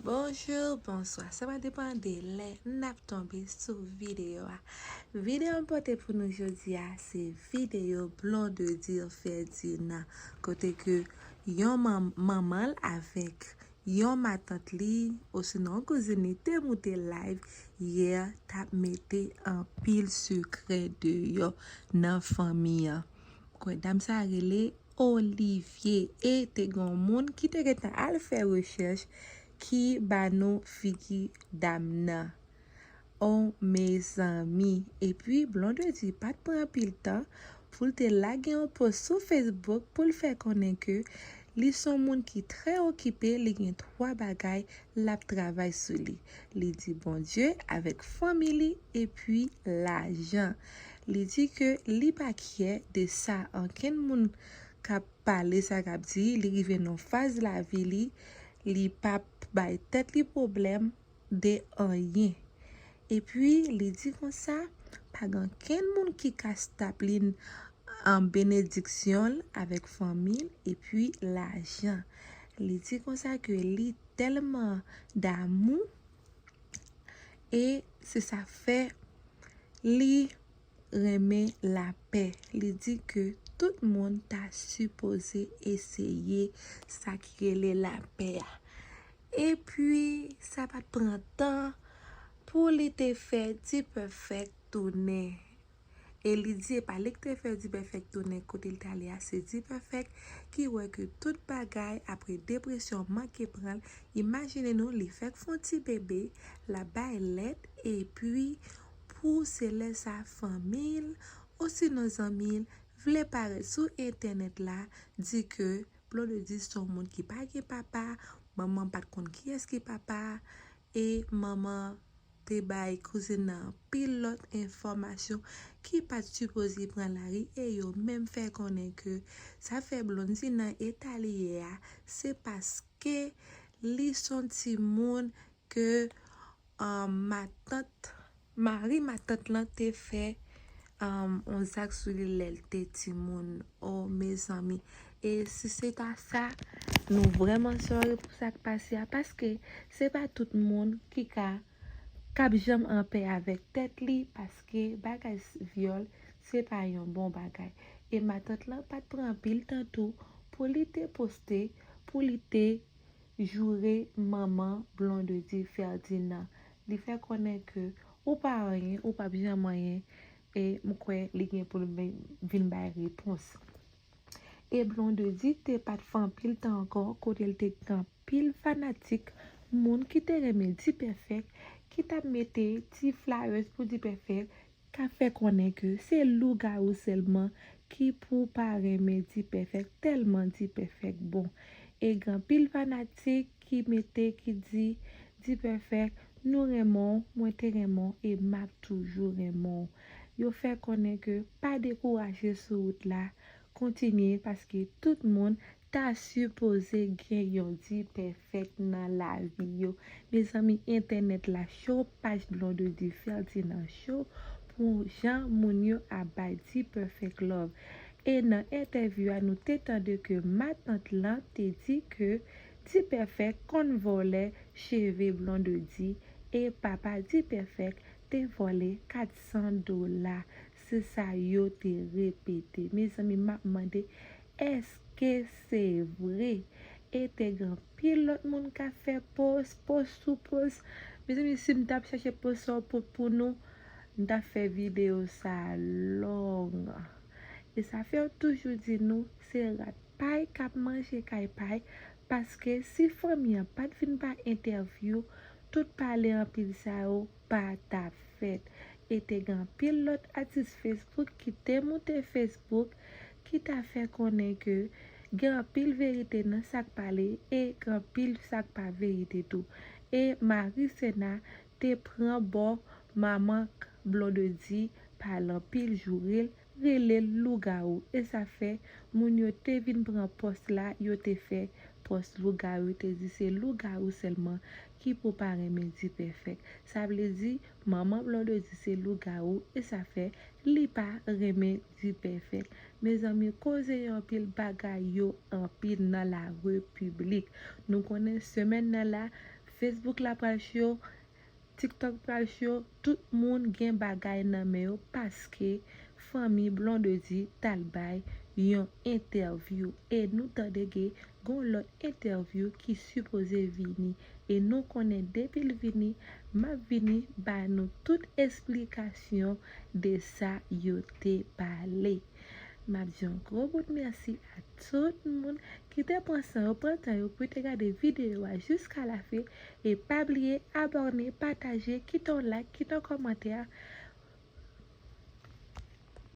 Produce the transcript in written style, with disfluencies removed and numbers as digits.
Bonjour, bonsoir, ça va dépendre de l'heure n'a tombé sur vidéo. Vidéo portée pour nous aujourd'hui, c'est vidéo blond de dire Ferdinand. Côté que yon maman avec yon ma tante li, ou sinon cousine te monté live hier, t'a mette en pile secret de yo nan famille. Quoi dame ça relé Olivier et te gon moun qui te getan al faire recherche qui ba nou figi damna. Oh mes amis. Et puis Blonde dit pas de prendre pile temps pour te laguer un post sur Facebook pour le faire connaître que li son moun qui très occupé, li gen 3 bagay la travail sur li. Li dit bon Dieu avec famille et puis l'argent. Li dit que li pa kiè de ça en ken moun k'ap parler ça k'ap di, li rive non phase la vie li pa bay tête li problème de rien. Et puis li dit comme ça, pas gan ken moun qui ka stablin en bénédiction avec famille et puis l'argent. Li dit comme ça que li tellement d'amour et c'est ça fait li remet la paix. Li dit que tout le monde t'a supposé essayer ça qui est la paix. Et puis ça va prendre temps pour li te faire du perfect tourner. Et li dit pas li te faire du perfect tourner côté il t'allé assez du perfect qui ouais que toute bagaille après dépression manqué prendre. Imaginez nous li fait font petit bébé la baille l'aide et puis pour c'est sa famille aussi nos amis vle paraître sur internet là dit que Blonde dit son monde qui pas que papa, maman pas compte qui est-ce qui papa et maman te bay cousine pilote information qui pas supposé prendre la rue et yo même fait connaître que ça fait Blonde dit dans état lié c'est parce que li son ti monde que ma tante là te fait on sac sur l'elte ti moun. Oh mes amis, et si c'est à ça nous vraiment sorry pour ça qui passe parce que c'est pas tout le monde qui cap jam en paix avec tête li parce que bagay viol c'est pas un bon bagay et ma tante là pas prend pile tantôt pour li te poster pour li te jouer maman Blonde dit Ferdinand li fait connaître que ou pas rien ou pas bien moyen et m'kwe li gen pour vin bay réponse. Et Blonde dit te pas fan pile temps encore côté il te grand pile fanatique moun qui te remet di perfect qui t'a mette ti flowers pour di perfect qu'a fait connaître que c'est loup-garou seulement qui pour pas remet di perfect tellement di perfect bon et grand pile fanatique qui mette qui dit di perfect nous remon moi te remon et m'a toujours remon. Yo fait connaître que pas décourager sur route là continuer parce que tout le monde t'a supposé gagner di perfect dans la vie yo. Mes amis internet la show page Blonde dit Ferdinand show pour Jean moun yo a bay di perfect love. Et dans interview à nous t'étendre que ma tante là te dit que di perfect kon volait cheveux Blonde dit et papa di perfect te volé $400. C'est ça yo te répété. Mes amis m'a demandé est-ce que c'est vrai? Et te grand pile l'autre monde qui a fait post sous post. Mes amis si m'tap chercher post pour nous, m'tap fait vidéo ça long. Et ça fait toujours dire nous c'est rat paille cap manger kay paille parce que si famille pas vinn pas interview tout parler en pile ça pas ta fête et te grand pile l'autre artiste Facebook qui te monté Facebook qui t'a fait connaître que grand pile vérité dans ça parler et grand pile ça pas vérité tout et Marie Sena te prend bon maman Blonde dit parlant pile jouril relè loup-garou et ça fait moun yo te vin prend poste là yo te fait poste loup-garou te dit c'est loup-garou seulement qui pour pas remédier perfect ça veut dire maman Blonde dit c'est loup-garou et ça fait li pas remédier perfect. Mes amis cause en pile bagay yo en pile dans la république nous connaissons semaine là Facebook la pral show, TikTok pral show, tout moun gen bagay nan men yo paske Fami Blond de di talbay yon interview et nou tande ge gon lot interview ki suppose vini et nou konen depil vini ma vini ba nou tout explikasyon de sa yo te pale. Ma di un gros bout merci à tout le monde qui te prend ça, prend temps pour te regarder vidéo jusqu'à la fin et pas oublier abonner, partager, quitter un like, quitter un commentaire